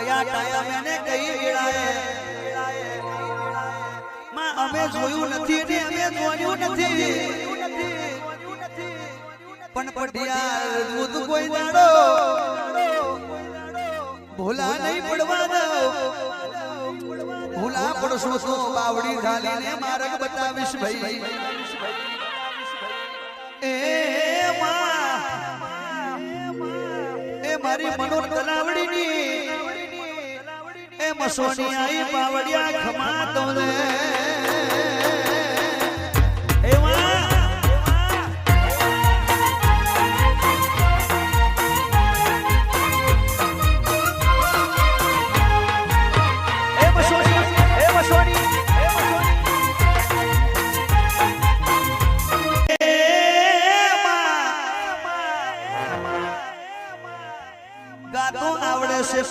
કયા ટાઈમે ને કઈ વેળાએ માં અમે જોયું નથી ને અમે જોયું નથી પણ પઢિયા દૂધ કોઈ દાડો ભૂલા નહીં પડવા દો ભૂલા પડશો તો બાવડી ઢાલીને માર્ગ બતાવીશ ભાઈ એ મારી મનોર તલાવડીની એ મસોની આઈ પાવડિયા ખમા તો